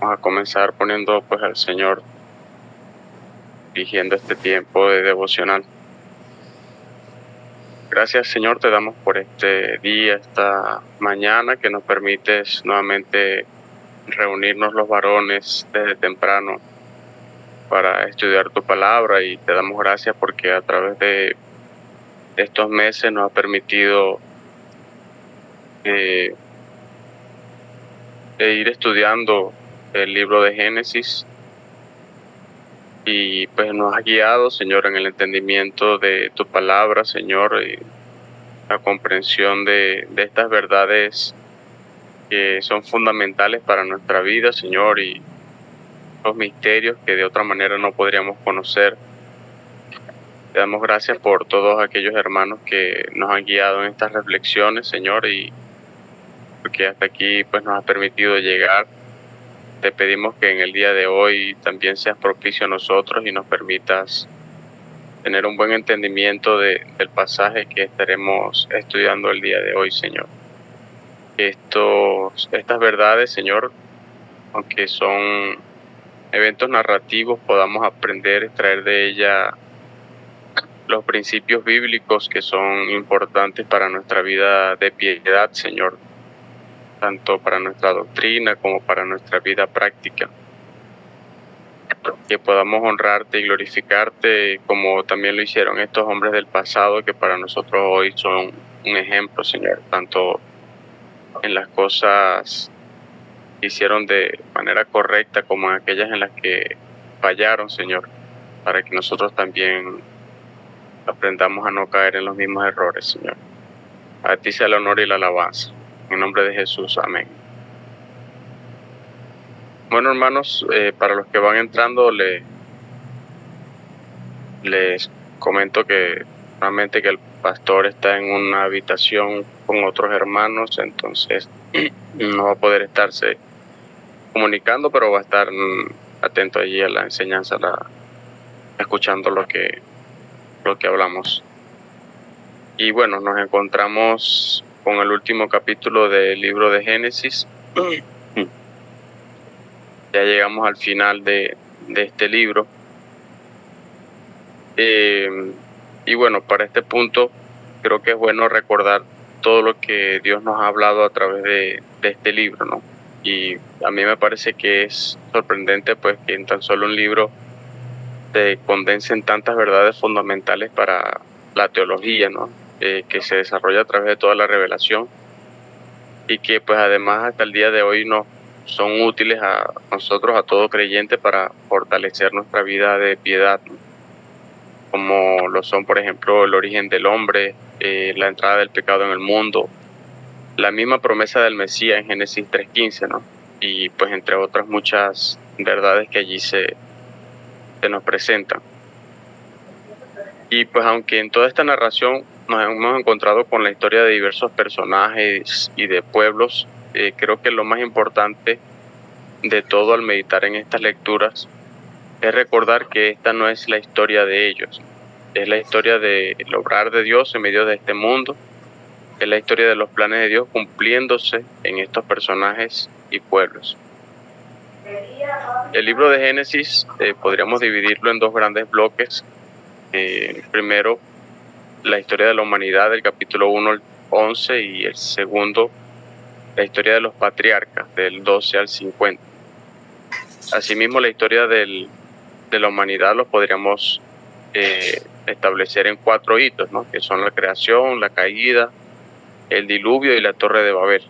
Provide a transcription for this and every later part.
Vamos a comenzar poniendo pues al Señor, dirigiendo este tiempo de devocional. Gracias, Señor, te damos por este día, esta mañana que nos permites nuevamente reunirnos los varones desde temprano para estudiar tu palabra, y te damos gracias porque a través de estos meses nos ha permitido ir estudiando el libro de Génesis, y pues nos has guiado, Señor, en el entendimiento de tu palabra, Señor, y la comprensión de estas verdades que son fundamentales para nuestra vida, Señor, y los misterios que de otra manera no podríamos conocer. Te damos gracias por todos aquellos hermanos que nos han guiado en estas reflexiones, Señor, y porque hasta aquí pues nos ha permitido llegar. Te pedimos que en el día de hoy también seas propicio a nosotros y nos permitas tener un buen entendimiento del pasaje que estaremos estudiando el día de hoy, Señor. Estas verdades, Señor, aunque son eventos narrativos, podamos aprender, extraer de ella los principios bíblicos que son importantes para nuestra vida de piedad, Señor, tanto para nuestra doctrina como para nuestra vida práctica. Que podamos honrarte y glorificarte como también lo hicieron estos hombres del pasado, que para nosotros hoy son un ejemplo, Señor, tanto en las cosas que hicieron de manera correcta como en aquellas en las que fallaron, Señor, para que nosotros también aprendamos a no caer en los mismos errores, Señor. A ti sea el honor y la alabanza. En nombre de Jesús, amén. Bueno, hermanos, para los que van entrando, les comento que realmente que el pastor está en una habitación con otros hermanos, entonces no va a poder estarse comunicando, pero va a estar atento allí a la enseñanza, escuchando lo que hablamos. Y bueno, nos encontramos con el último capítulo del libro de Génesis. Ya llegamos al final de este libro. Y bueno, para este punto creo que es bueno recordar todo lo que Dios nos ha hablado a través de este libro, ¿no? Y a mí me parece que es sorprendente pues que en tan solo un libro se condensen tantas verdades fundamentales para la teología, ¿no? Que se desarrolla a través de toda la revelación, y que pues además hasta el día de hoy nos son útiles a nosotros, a todo creyente, para fortalecer nuestra vida de piedad, ¿no? Como lo son, por ejemplo, el origen del hombre, la entrada del pecado en el mundo, la misma promesa del Mesías en Génesis 3:15, ¿no? Y pues entre otras muchas verdades que allí se nos presentan. Y pues aunque en toda esta narración nos hemos encontrado con la historia de diversos personajes y de pueblos, creo que lo más importante de todo al meditar en estas lecturas es recordar que esta no es la historia de ellos, es la historia del obrar de Dios en medio de este mundo, es la historia de los planes de Dios cumpliéndose en estos personajes y pueblos. El libro de Génesis podríamos dividirlo en dos grandes bloques. Primero, la historia de la humanidad del capítulo 1 al 11, y el segundo, la historia de los patriarcas del 12 al 50. Asimismo, la historia de la humanidad los podríamos establecer en 4 hitos, ¿no? Que son la creación, la caída, el diluvio y la torre de Babel.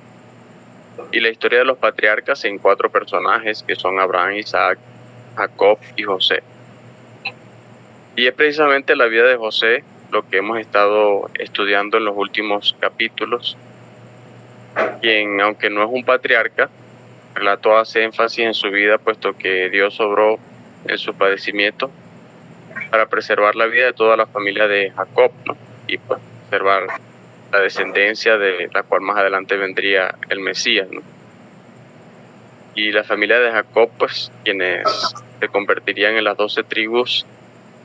Y la historia de los patriarcas en 4 personajes, que son Abraham, Isaac, Jacob y José. Y es precisamente la vida de José lo que hemos estado estudiando en los últimos capítulos, quien, aunque no es un patriarca, el relato hace énfasis en su vida, puesto que Dios obró en su padecimiento para preservar la vida de toda la familia de Jacob, ¿no? Y pues preservar la descendencia de la cual más adelante vendría el Mesías, ¿no? Y la familia de Jacob, pues, quienes se convertirían en las 12 tribus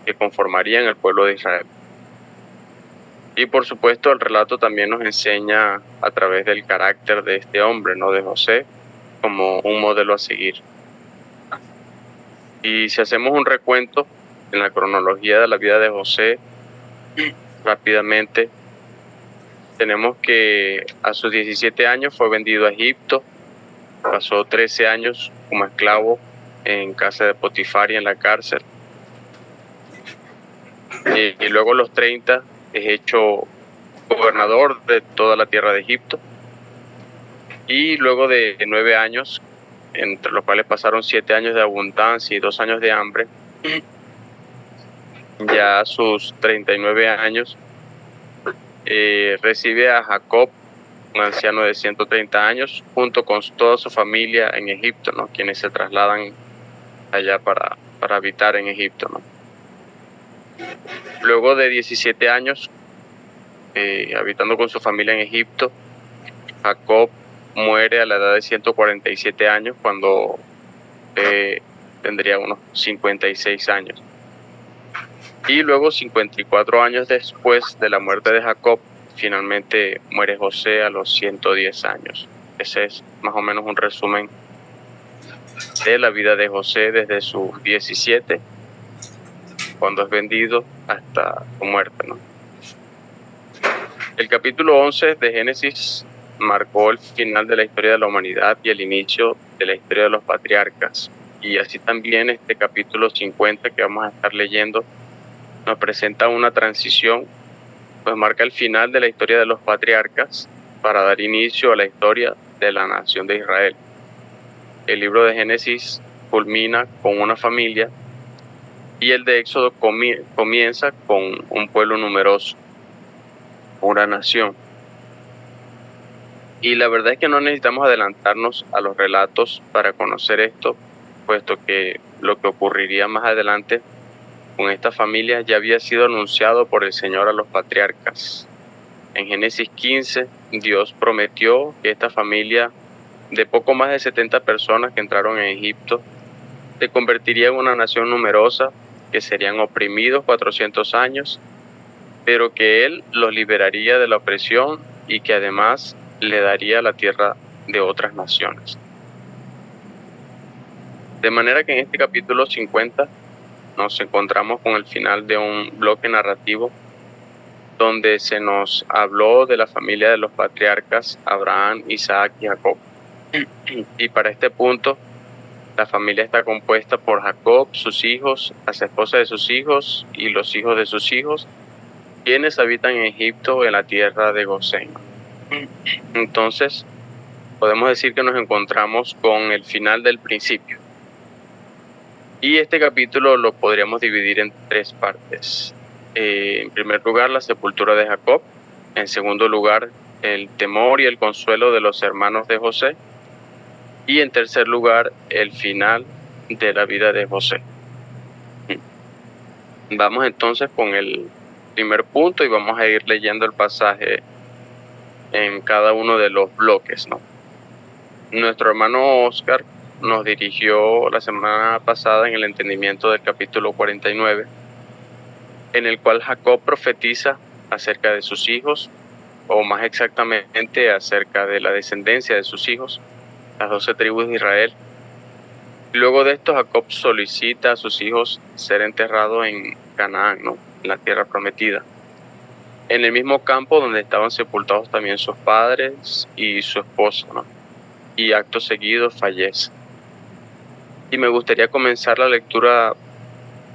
que conformarían el pueblo de Israel. Y por supuesto el relato también nos enseña a través del carácter de este hombre, ¿no? De José, como un modelo a seguir. Y si hacemos un recuento en la cronología de la vida de José, rápidamente, tenemos que a sus 17 años fue vendido a Egipto, pasó 13 años como esclavo en casa de Potifar y en la cárcel. Y luego a los 30 es hecho gobernador de toda la tierra de Egipto. Y luego de 9 años, entre los cuales pasaron 7 años de abundancia y 2 años de hambre, ya a sus 39 años, recibe a Jacob, un anciano de 130 años, junto con toda su familia en Egipto, ¿no? Quienes se trasladan allá para habitar en Egipto, ¿no? Luego de 17 años, habitando con su familia en Egipto, Jacob muere a la edad de 147 años, cuando tendría unos 56 años. Y luego, 54 años después de la muerte de Jacob, finalmente muere José a los 110 años. Ese es más o menos un resumen de la vida de José desde sus 17, cuando es vendido, hasta su muerte, ¿no? El capítulo 11 de Génesis marcó el final de la historia de la humanidad y el inicio de la historia de los patriarcas. Y así también este capítulo 50 que vamos a estar leyendo nos presenta una transición, pues marca el final de la historia de los patriarcas para dar inicio a la historia de la nación de Israel. El libro de Génesis culmina con una familia y el de Éxodo comienza con un pueblo numeroso, una nación. Y la verdad es que no necesitamos adelantarnos a los relatos para conocer esto, puesto que lo que ocurriría más adelante con esta familia ya había sido anunciado por el Señor a los patriarcas. En Génesis 15, Dios prometió que esta familia de poco más de 70 personas que entraron en Egipto se convertiría en una nación numerosa, que serían oprimidos 400 años, pero que Él los liberaría de la opresión y que además le daría la tierra de otras naciones. De manera que en este capítulo 50 nos encontramos con el final de un bloque narrativo donde se nos habló de la familia de los patriarcas Abraham, Isaac y Jacob. Y para este punto, la familia está compuesta por Jacob, sus hijos, las esposas de sus hijos y los hijos de sus hijos, quienes habitan en Egipto, en la tierra de Gosén. Entonces, podemos decir que nos encontramos con el final del principio. Y este capítulo lo podríamos dividir en 3 partes. En primer lugar, la sepultura de Jacob. En segundo lugar, el temor y el consuelo de los hermanos de José. Y en tercer lugar, el final de la vida de José. Vamos entonces con el primer punto y vamos a ir leyendo el pasaje en cada uno de los bloques, ¿no? Nuestro hermano Oscar nos dirigió la semana pasada en el entendimiento del capítulo 49, en el cual Jacob profetiza acerca de sus hijos, o más exactamente acerca de la descendencia de sus hijos, las 12 tribus de Israel. Luego de esto, Jacob solicita a sus hijos ser enterrados en Canaán, ¿no? En la tierra prometida, en el mismo campo donde estaban sepultados también sus padres y su esposa, ¿no? Y acto seguido fallece. Y me gustaría comenzar la lectura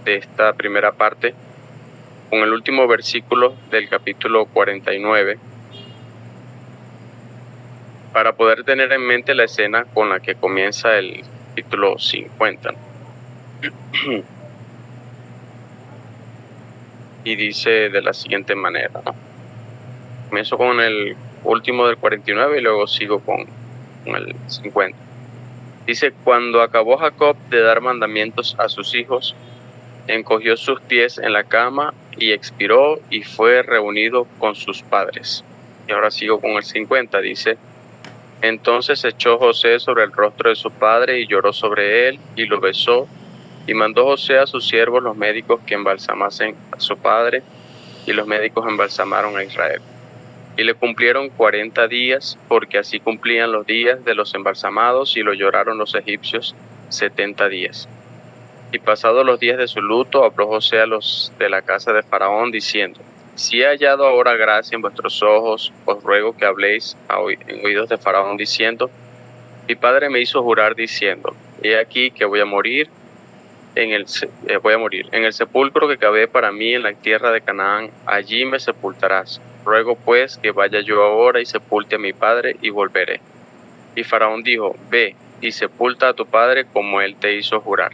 de esta primera parte con el último versículo del capítulo 49, para poder tener en mente la escena con la que comienza el capítulo 50. Y dice de la siguiente manera, ¿no? Comienzo con el último del 49 y luego sigo con el 50. Dice: cuando acabó Jacob de dar mandamientos a sus hijos, encogió sus pies en la cama y expiró y fue reunido con sus padres. Y ahora sigo con el 50, dice: entonces echó José sobre el rostro de su padre y lloró sobre él y lo besó, y mandó José a sus siervos los médicos que embalsamasen a su padre, y los médicos embalsamaron a Israel. Y le cumplieron 40 días, porque así cumplían los días de los embalsamados, y lo lloraron los egipcios 70 días. Y pasados los días de su luto, habló José a los de la casa de Faraón, diciendo: Si he hallado ahora gracia en vuestros ojos, os ruego que habléis en oídos de Faraón, diciendo: Mi padre me hizo jurar diciendo: He aquí que voy a morir en el sepulcro que cavé para mí en la tierra de Canaán, allí me sepultarás. Ruego pues que vaya yo ahora y sepulte a mi padre y volveré. Y Faraón dijo: Ve y sepulta a tu padre como él te hizo jurar.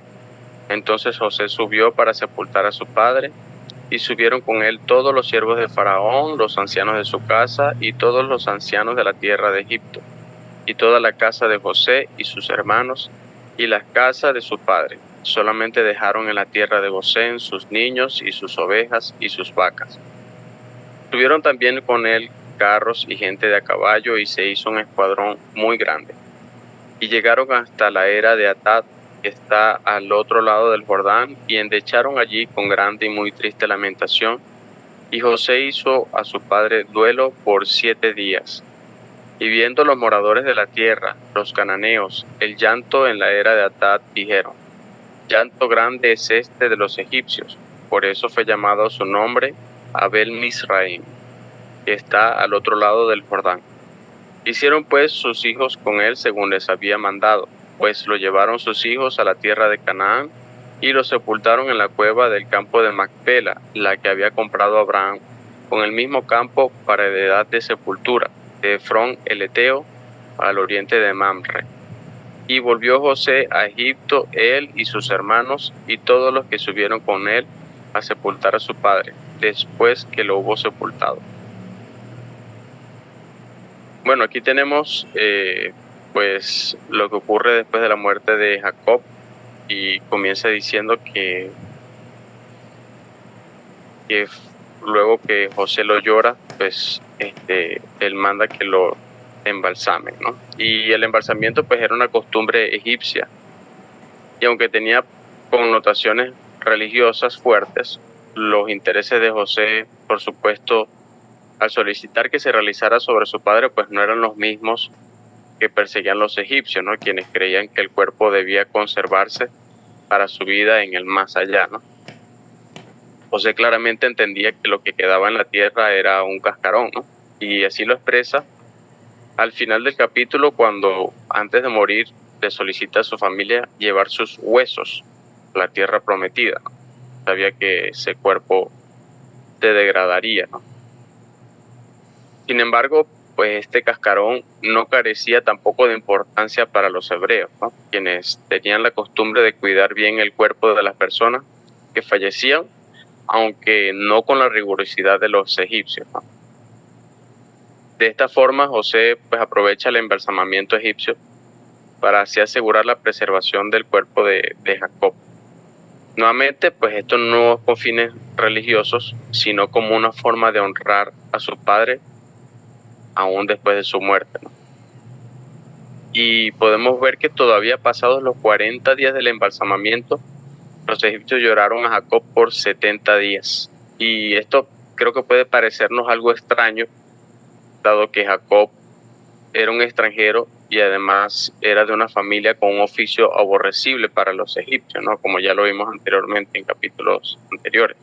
Entonces José subió para sepultar a su padre, y subieron con él todos los siervos de Faraón, los ancianos de su casa, y todos los ancianos de la tierra de Egipto, y toda la casa de José y sus hermanos, y las casas de su padre. Solamente dejaron en la tierra de Gosén sus niños y sus ovejas y sus vacas. Tuvieron también con él carros y gente de a caballo, y se hizo un escuadrón muy grande. Y llegaron hasta la era de Atad, que está al otro lado del Jordán, y endecharon allí con grande y muy triste lamentación. Y José hizo a su padre duelo por 7 días. Y viendo los moradores de la tierra, los cananeos, el llanto en la era de Atad, dijeron: Llanto grande es este de los egipcios. Por eso fue llamado su nombre Abel Misraim, que está al otro lado del Jordán. Hicieron pues sus hijos con él según les había mandado, pues lo llevaron sus hijos a la tierra de Canaán, y lo sepultaron en la cueva del campo de Macpela, la que había comprado Abraham, con el mismo campo para heredad de sepultura, de Efrón el Eteo, al oriente de Mamre. Y volvió José a Egipto, él y sus hermanos, y todos los que subieron con él a sepultar a su padre, después que lo hubo sepultado. Bueno, aquí tenemos pues lo que ocurre después de la muerte de Jacob, y comienza diciendo que luego que José lo llora, pues él manda que lo embalsamen, ¿no? Y el embalsamiento pues era una costumbre egipcia, y aunque tenía connotaciones religiosas fuertes, los intereses de José, por supuesto, al solicitar que se realizara sobre su padre, pues no eran los mismos que perseguían los egipcios, ¿no? Quienes creían que el cuerpo debía conservarse para su vida en el más allá, ¿no? José claramente entendía que lo que quedaba en la tierra era un cascarón, ¿no? Y así lo expresa al final del capítulo, cuando antes de morir le solicita a su familia llevar sus huesos a la tierra prometida, ¿no? Sabía que ese cuerpo se degradaría, ¿no? Sin embargo, pues este cascarón no carecía tampoco de importancia para los hebreos, ¿no? Quienes tenían la costumbre de cuidar bien el cuerpo de las personas que fallecían, aunque no con la rigurosidad de los egipcios, ¿no? De esta forma, José pues aprovecha el embalsamamiento egipcio para así asegurar la preservación del cuerpo de Jacob. Nuevamente, pues esto no es con fines religiosos, sino como una forma de honrar a su padre aún después de su muerte, ¿no? Y podemos ver que todavía pasados los 40 días del embalsamamiento, los egipcios lloraron a Jacob por 70 días. Y esto creo que puede parecernos algo extraño, dado que Jacob era un extranjero y además era de una familia con un oficio aborrecible para los egipcios, ¿no? Como ya lo vimos anteriormente en capítulos anteriores.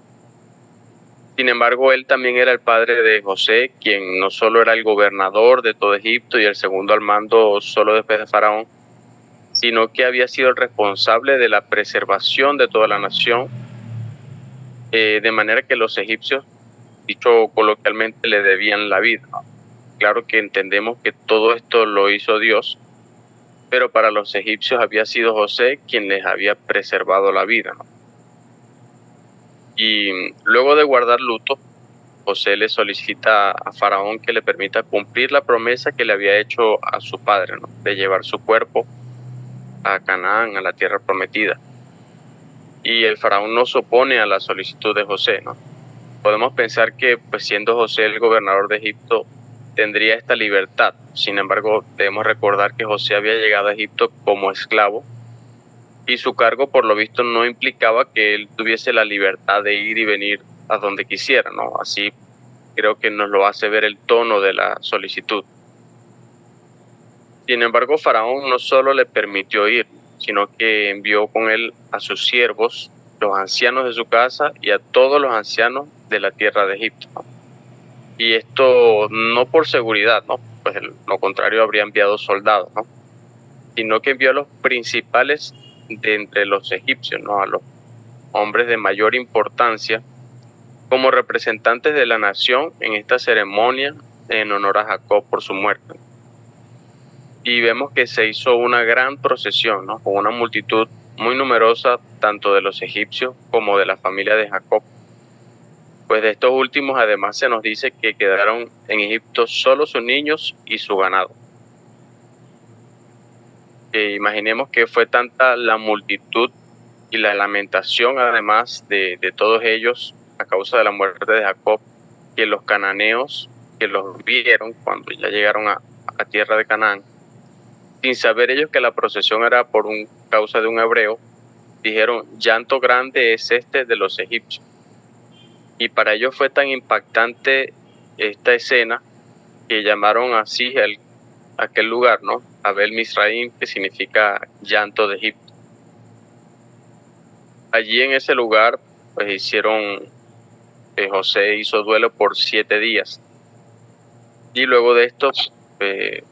Sin embargo, él también era el padre de José, quien no solo era el gobernador de todo Egipto y el segundo al mando solo después de Faraón, sino que había sido el responsable de la preservación de toda la nación, de manera que los egipcios, dicho coloquialmente, le debían la vida, ¿no? Claro que entendemos que todo esto lo hizo Dios, pero para los egipcios había sido José quien les había preservado la vida, ¿no? Y luego de guardar luto, José le solicita a Faraón que le permita cumplir la promesa que le había hecho a su padre, ¿no? De llevar su cuerpo a Canaán, a la tierra prometida. Y el Faraón no se opone a la solicitud de José, ¿no? Podemos pensar que, pues siendo José el gobernador de Egipto, tendría esta libertad. Sin embargo, debemos recordar que José había llegado a Egipto como esclavo, y su cargo, por lo visto, no implicaba que él tuviese la libertad de ir y venir a donde quisiera, ¿no? Así creo que nos lo hace ver el tono de la solicitud. Sin embargo, Faraón no solo le permitió ir, sino que envió con él a sus siervos, los ancianos de su casa y a todos los ancianos de la tierra de Egipto, ¿no? Y esto no por seguridad, ¿no? Pues lo contrario habría enviado soldados, ¿no? Sino que envió a los principales de entre los egipcios, ¿no? A los hombres de mayor importancia como representantes de la nación en esta ceremonia en honor a Jacob por su muerte. Y vemos que se hizo una gran procesión, ¿no? Con una multitud muy numerosa, tanto de los egipcios como de la familia de Jacob. Pues de estos últimos además se nos dice que quedaron en Egipto solo sus niños y su ganado. Imaginemos que fue tanta la multitud y la lamentación además de todos ellos a causa de la muerte de Jacob, que los cananeos que los vieron cuando ya llegaron a tierra de Canaán, sin saber ellos que la procesión era por causa de un hebreo, dijeron: llanto grande es este de los egipcios. Y para ellos fue tan impactante esta escena que llamaron así aquel lugar, ¿no? Abel Misraim, que significa llanto de Egipto. Allí en ese lugar, pues José hizo duelo por 7 días. Y luego de esto, se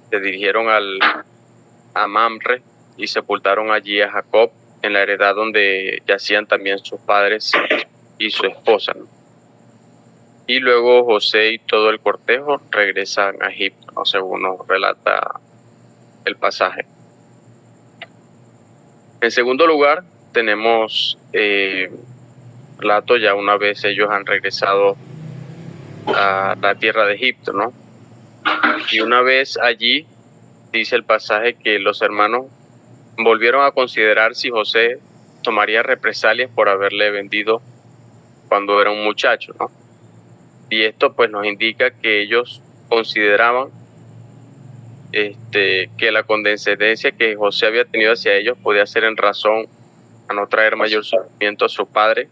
dirigieron a Mamre y sepultaron allí a Jacob en la heredad donde yacían también sus padres y su esposa, ¿no? Y luego José y todo el cortejo regresan a Egipto, ¿no? Según nos relata el pasaje. En segundo lugar, tenemos relato ya una vez ellos han regresado a la tierra de Egipto, ¿no? Y una vez allí, dice el pasaje que los hermanos volvieron a considerar si José tomaría represalias por haberle vendido cuando era un muchacho, ¿no? Y esto pues nos indica que ellos consideraban que la condescendencia que José había tenido hacia ellos podía ser en razón a no traer mayor sufrimiento a su padre,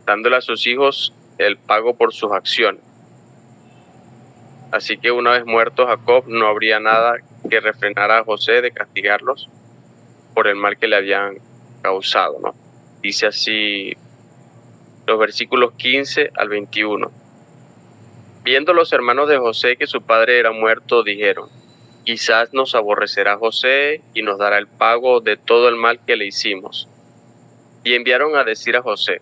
dándole a sus hijos el pago por sus acciones. Así que una vez muerto Jacob, no habría nada que refrenara a José de castigarlos por el mal que le habían causado, ¿no? Dice así los versículos 15 al 21. Viendo los hermanos de José que su padre era muerto, dijeron: quizás nos aborrecerá José y nos dará el pago de todo el mal que le hicimos. Y enviaron a decir a José: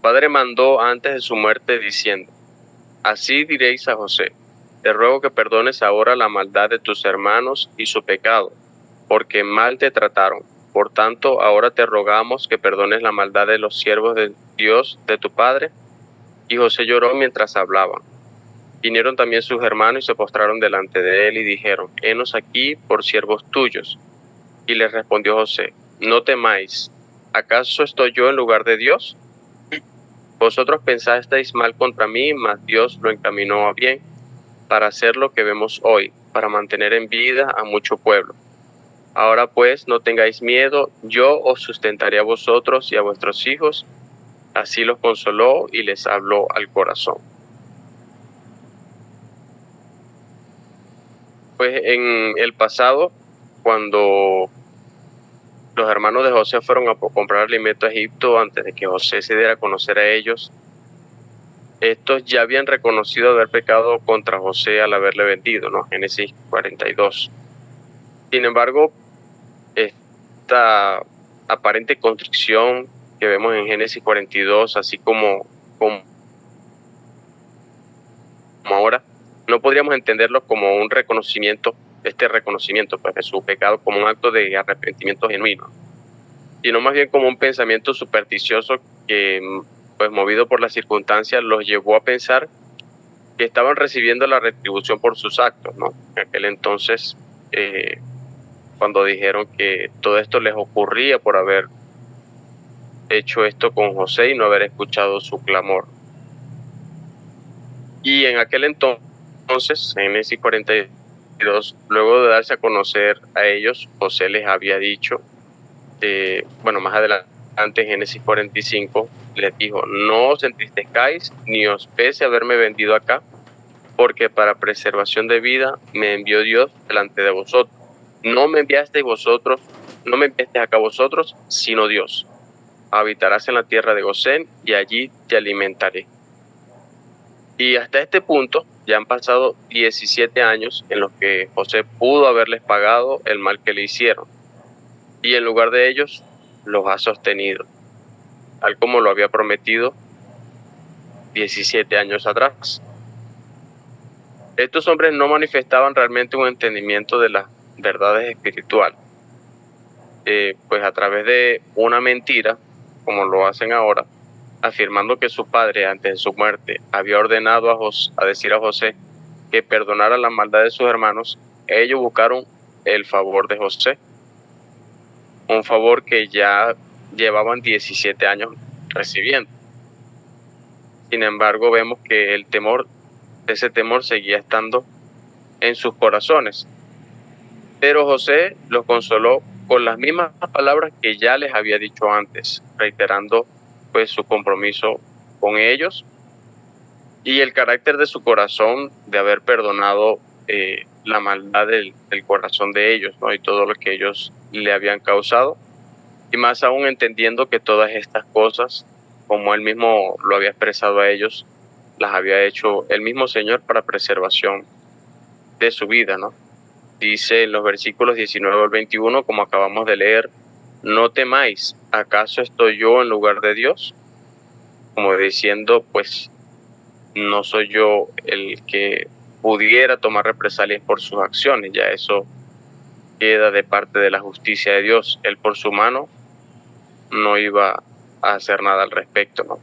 padre mandó antes de su muerte diciendo: así diréis a José, te ruego que perdones ahora la maldad de tus hermanos y su pecado, porque mal te trataron. Por tanto, ahora te rogamos que perdones la maldad de los siervos de Dios de tu padre. Y José lloró mientras hablaban. Vinieron también sus hermanos y se postraron delante de él y dijeron: henos aquí por siervos tuyos. Y les respondió José: no temáis, ¿acaso estoy yo en lugar de Dios? Vosotros pensasteis mal contra mí, mas Dios lo encaminó a bien, para hacer lo que vemos hoy, para mantener en vida a mucho pueblo. Ahora pues no tengáis miedo, yo os sustentaré a vosotros y a vuestros hijos. Así los consoló y les habló al corazón. Pues en el pasado, cuando los hermanos de José fueron a comprar alimento a Egipto, antes de que José se diera a conocer a ellos, estos ya habían reconocido haber pecado contra José al haberle vendido, ¿no? Génesis 42. Sin embargo, esta aparente constricción que vemos en Génesis 42, así como ahora, no podríamos entenderlo como un reconocimiento, pues, de su pecado como un acto de arrepentimiento genuino, sino más bien como un pensamiento supersticioso que, pues movido por las circunstancias, los llevó a pensar que estaban recibiendo la retribución por sus actos, ¿no? En aquel entonces, cuando dijeron que todo esto les ocurría por haber hecho esto con José y no haber escuchado su clamor. Y en aquel entonces, en Génesis 42, luego de darse a conocer a ellos, José les había dicho, más adelante en Génesis 45, les dijo: no os entristezcáis ni os pese haberme vendido acá, porque para preservación de vida me envió Dios delante de vosotros. No me enviasteis vosotros no me enviaste acá vosotros, sino Dios. Habitarás en la tierra de Gosén y allí te alimentaré. Y hasta este punto ya han pasado 17 años en los que José pudo haberles pagado el mal que le hicieron. Y en lugar de ellos, los ha sostenido, tal como lo había prometido 17 años atrás. Estos hombres no manifestaban realmente un entendimiento de las verdades espirituales. Pues a través de una mentira, como lo hacen ahora, afirmando que su padre antes de su muerte había ordenado a decir a José que perdonara la maldad de sus hermanos, ellos buscaron el favor de José, un favor que ya llevaban 17 años recibiendo. Sin embargo, vemos que ese temor seguía estando en sus corazones. Pero José los consoló con las mismas palabras que ya les había dicho antes, reiterando pues su compromiso con ellos y el carácter de su corazón de haber perdonado la maldad del corazón de ellos, ¿no? Y todo lo que ellos le habían causado. Y más aún entendiendo que todas estas cosas, como él mismo lo había expresado a ellos, las había hecho el mismo Señor para preservación de su vida, ¿no? Dice en los versículos 19 al 21, como acabamos de leer, no temáis, ¿acaso estoy yo en lugar de Dios? Como diciendo, pues no soy yo el que pudiera tomar represalias por sus acciones, ya eso queda de parte de la justicia de Dios. Él por su mano no iba a hacer nada al respecto, ¿no?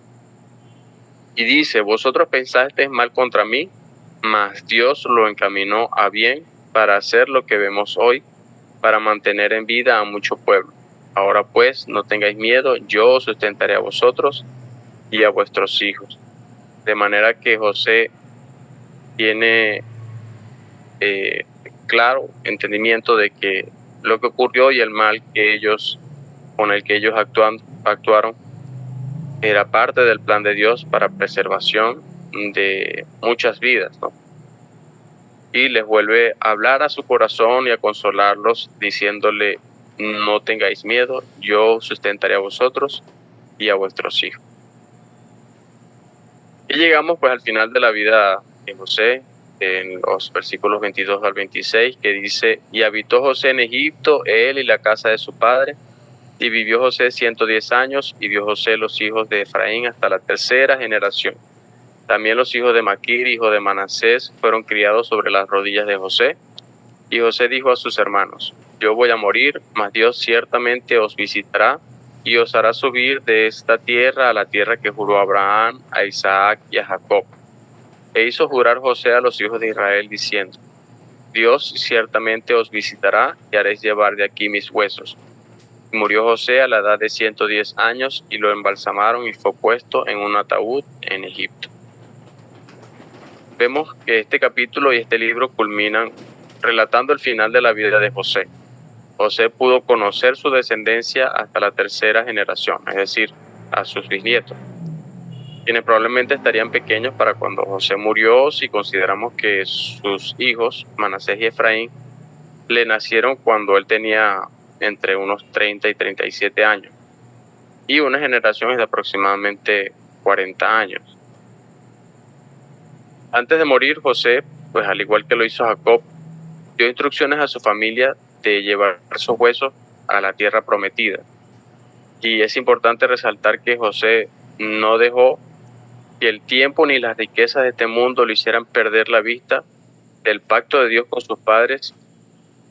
Y dice, vosotros pensasteis mal contra mí, mas Dios lo encaminó a bien para hacer lo que vemos hoy, para mantener en vida a mucho pueblo. Ahora pues, no tengáis miedo, yo os sustentaré a vosotros y a vuestros hijos. De manera que José tiene claro entendimiento de que lo que ocurrió y el mal con el que ellos actuaron era parte del plan de Dios para preservación de muchas vidas, ¿no? Y les vuelve a hablar a su corazón y a consolarlos, diciéndole, no tengáis miedo, yo sustentaré a vosotros y a vuestros hijos. Y llegamos pues al final de la vida de José, en los versículos 22 al 26, que dice, y habitó José en Egipto, él y la casa de su padre, y vivió José 110 años, y vio José los hijos de Efraín hasta la tercera generación. También los hijos de Maquir, hijo de Manasés, fueron criados sobre las rodillas de José. Y José dijo a sus hermanos, yo voy a morir, mas Dios ciertamente os visitará y os hará subir de esta tierra a la tierra que juró a Abraham, a Isaac y a Jacob. E hizo jurar José a los hijos de Israel diciendo, Dios ciertamente os visitará y haréis llevar de aquí mis huesos. Y murió José a la edad de 110 años y lo embalsamaron y fue puesto en un ataúd en Egipto. Vemos que este capítulo y este libro culminan relatando el final de la vida de José. José pudo conocer su descendencia hasta la tercera generación, es decir, a sus bisnietos, quienes probablemente estarían pequeños para cuando José murió, si consideramos que sus hijos, Manasés y Efraín, le nacieron cuando él tenía entre unos 30 y 37 años, y una generación es de aproximadamente 40 años. Antes de morir, José, pues al igual que lo hizo Jacob, dio instrucciones a su familia de llevar sus huesos a la tierra prometida. Y es importante resaltar que José no dejó que el tiempo ni las riquezas de este mundo le hicieran perder la vista del pacto de Dios con sus padres,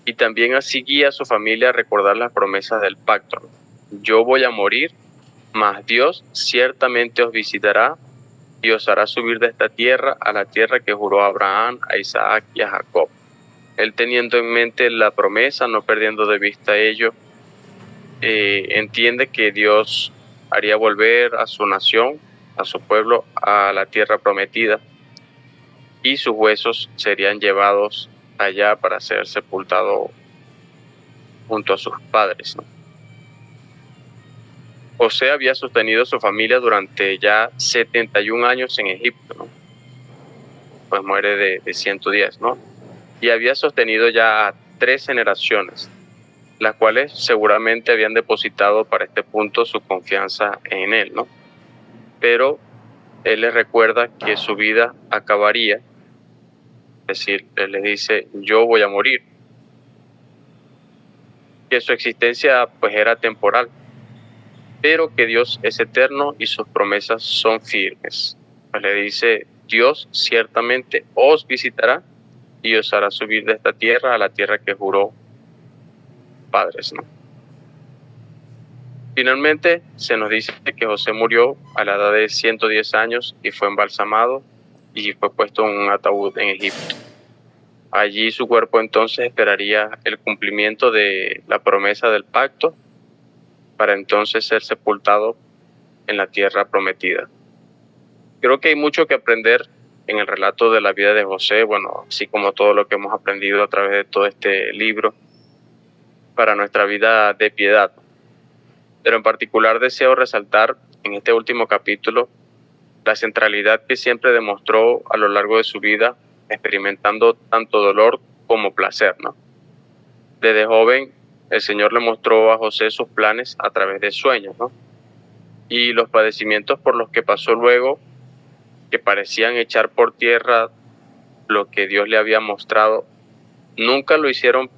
y también así guía a su familia a recordar las promesas del pacto. Yo voy a morir, mas Dios ciertamente os visitará y os hará subir de esta tierra a la tierra que juró a Abraham, a Isaac y a Jacob. Él teniendo en mente la promesa, no perdiendo de vista ello, entiende que Dios haría volver a su nación, a su pueblo, a la tierra prometida, y sus huesos serían llevados allá para ser sepultados junto a sus padres, ¿no? José había sostenido a su familia durante ya 71 años en Egipto, ¿no? Pues muere de 110, ¿no? Y había sostenido ya a 3 generaciones. las cuales seguramente habían depositado para este punto su confianza en él, ¿no? Pero él les recuerda que su vida acabaría, es decir, él les dice, yo voy a morir, que su existencia pues era temporal, pero que Dios es eterno y sus promesas son firmes. Pues le dice, Dios ciertamente os visitará y os hará subir de esta tierra a la tierra que juró padres, ¿no? Finalmente se nos dice que José murió a la edad de 110 años y fue embalsamado y fue puesto en un ataúd en Egipto. Allí su cuerpo entonces esperaría el cumplimiento de la promesa del pacto para entonces ser sepultado en la tierra prometida. Creo que hay mucho que aprender en el relato de la vida de José, bueno, así como todo lo que hemos aprendido a través de todo este libro para nuestra vida de piedad. Pero en particular deseo resaltar en este último capítulo la centralidad que siempre demostró a lo largo de su vida, experimentando tanto dolor como placer, ¿no? Desde joven, el Señor le mostró a José sus planes a través de sueños, ¿no? Y los padecimientos por los que pasó luego, que parecían echar por tierra lo que Dios le había mostrado, nunca lo hicieron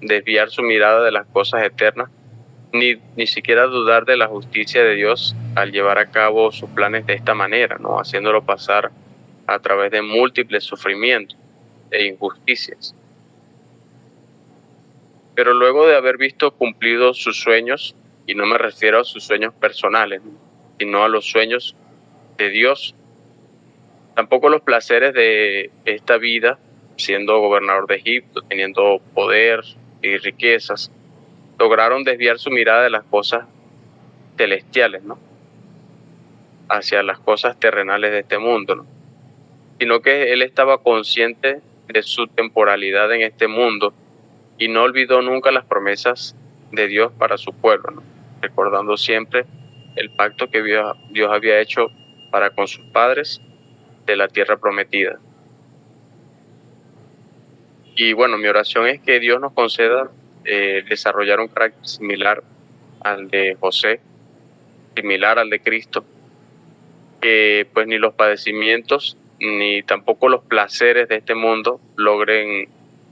desviar su mirada de las cosas eternas, ni siquiera dudar de la justicia de Dios al llevar a cabo sus planes de esta manera, ¿no? Haciéndolo pasar a través de múltiples sufrimientos e injusticias. Pero luego de haber visto cumplidos sus sueños, y no me refiero a sus sueños personales, sino a los sueños de Dios, tampoco los placeres de esta vida, siendo gobernador de Egipto, teniendo poder y riquezas, lograron desviar su mirada de las cosas celestiales, ¿no? Hacia las cosas terrenales de este mundo, ¿no? Sino que él estaba consciente de su temporalidad en este mundo y no olvidó nunca las promesas de Dios para su pueblo, ¿no? Recordando siempre el pacto que Dios había hecho para con sus padres de la tierra prometida. Y bueno, mi oración es que Dios nos conceda desarrollar un carácter similar al de José, similar al de Cristo, que pues ni los padecimientos ni tampoco los placeres de este mundo logren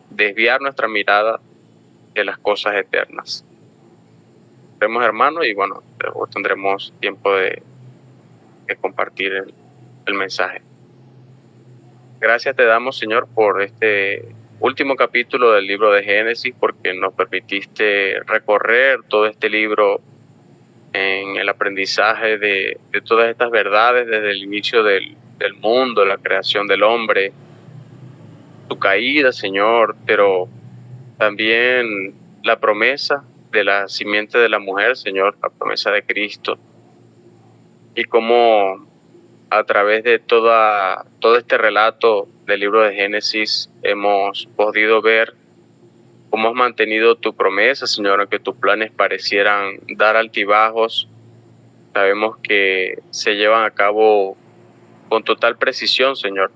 desviar nuestra mirada de las cosas eternas. Seremos hermanos y bueno, luego tendremos tiempo de compartir el mensaje. Gracias te damos, Señor, por este último capítulo del libro de Génesis, porque nos permitiste recorrer todo este libro en el aprendizaje de todas estas verdades desde el inicio del mundo, la creación del hombre, su caída, Señor, pero también la promesa de la simiente de la mujer, Señor, la promesa de Cristo, y cómo a través de todo este relato del libro de Génesis hemos podido ver cómo has mantenido tu promesa, Señor, aunque tus planes parecieran dar altibajos. Sabemos que se llevan a cabo con total precisión, Señor,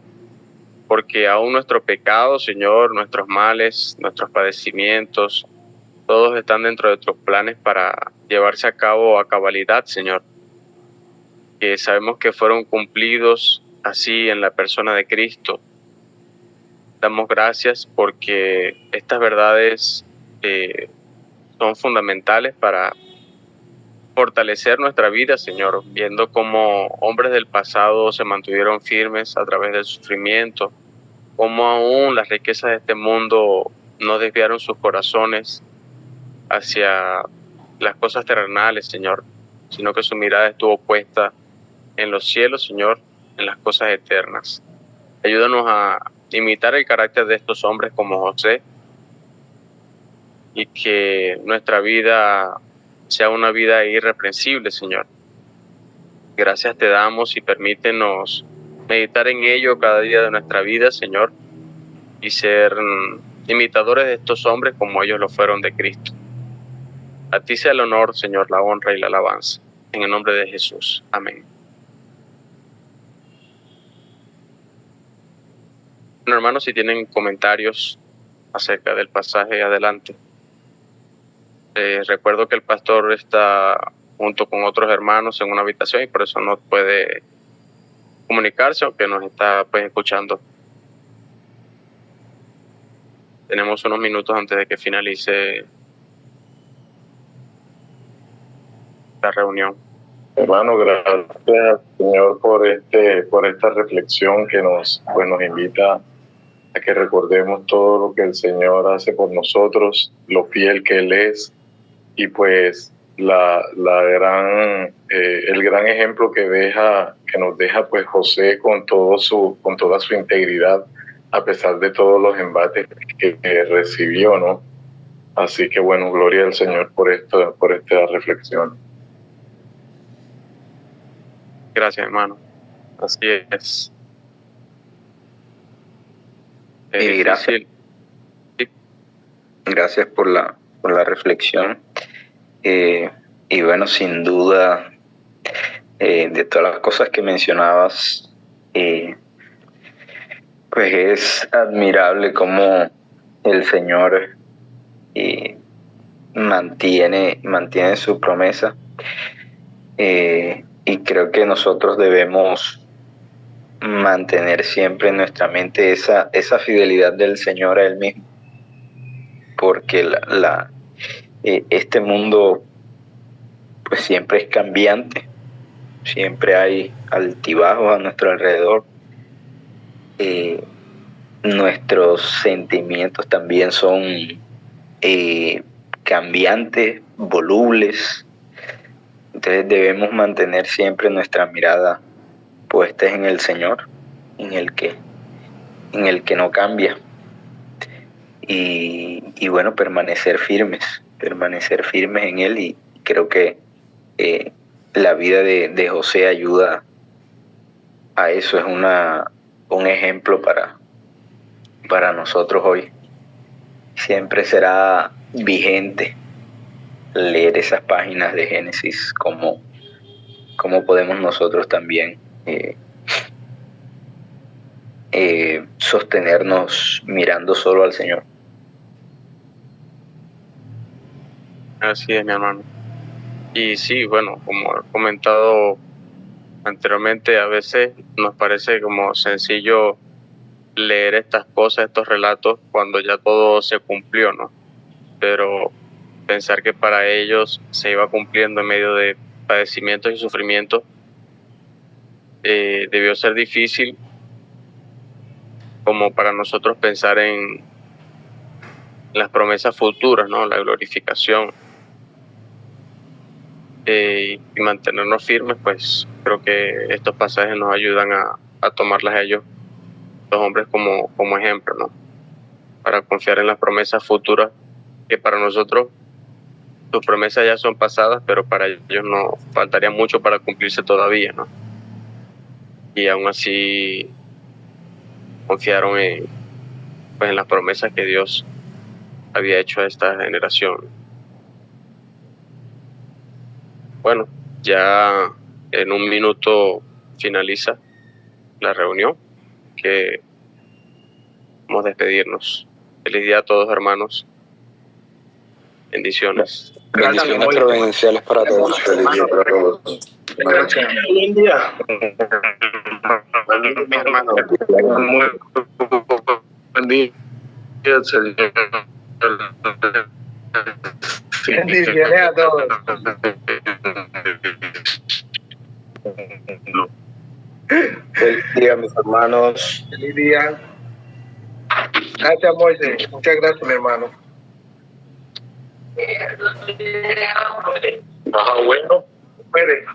porque aún nuestro pecado, Señor, nuestros males, nuestros padecimientos, todos están dentro de tus planes para llevarse a cabo a cabalidad, Señor. Que sabemos que fueron cumplidos así en la persona de Cristo. Damos gracias porque estas verdades son fundamentales para fortalecer nuestra vida, Señor, viendo cómo hombres del pasado se mantuvieron firmes a través del sufrimiento, cómo aún las riquezas de este mundo no desviaron sus corazones hacia las cosas terrenales, Señor, sino que su mirada estuvo puesta en los cielos, Señor, en las cosas eternas. Ayúdanos a imitar el carácter de estos hombres como José y que nuestra vida sea una vida irreprensible, Señor. Gracias te damos y permítenos meditar en ello cada día de nuestra vida, Señor, y ser imitadores de estos hombres como ellos lo fueron de Cristo. A ti sea el honor, Señor, la honra y la alabanza. En el nombre de Jesús. Amén. Bueno, hermanos, si tienen comentarios acerca del pasaje, adelante. Recuerdo que el pastor está junto con otros hermanos en una habitación y por eso no puede comunicarse, aunque nos está pues escuchando. Tenemos unos minutos antes de que finalice la reunión. Hermano, gracias Señor por esta reflexión que nos invita a que recordemos todo lo que el Señor hace por nosotros, lo fiel que Él es, y pues el gran ejemplo que nos deja pues José con toda su integridad, a pesar de todos los embates que recibió, ¿no? Así que bueno, gloria al Señor por esta reflexión. Gracias, hermano. Así es. Gracias. Gracias por la reflexión. Y bueno, sin duda, de todas las cosas que mencionabas, pues es admirable cómo el Señor mantiene su promesa. Y creo que nosotros debemos mantener siempre en nuestra mente esa fidelidad del Señor a Él mismo, porque este mundo pues siempre es cambiante, siempre hay altibajos a nuestro alrededor, nuestros sentimientos también son cambiantes, volubles. Entonces debemos mantener siempre nuestra mirada puesta en el Señor, en el que no cambia, y bueno, permanecer firmes en Él. Y creo que la vida de José ayuda a eso, es un ejemplo para nosotros hoy. Siempre será vigente leer esas páginas de Génesis, como podemos nosotros también sostenernos mirando solo al Señor. Así es, mi hermano. Y sí, bueno, como he comentado anteriormente, a veces nos parece como sencillo leer estas cosas, estos relatos, cuando ya todo se cumplió, ¿no? Pero pensar que para ellos se iba cumpliendo en medio de padecimientos y sufrimientos debió ser difícil, como para nosotros pensar en las promesas futuras, ¿no? La glorificación. Y mantenernos firmes, pues creo que estos pasajes nos ayudan a tomarlas a ellos, los hombres, como ejemplo, ¿no? Para confiar en las promesas futuras, que para nosotros sus promesas ya son pasadas, pero para ellos no faltaría mucho para cumplirse todavía, ¿no? Y aún así confiaron en las promesas que Dios había hecho a esta generación. Bueno, ya en un minuto finaliza la reunión, que vamos a despedirnos. Feliz día a todos, hermanos. Bendiciones. Bendiciones providenciales para todos. Feliz día para todos. Buen día. Mi hermano. Muy buen día, Señor. Bendiciones a todos. Feliz día, mis hermanos. Feliz día. Gracias, Moisés. Muchas gracias, mi hermano. Bueno. Espere.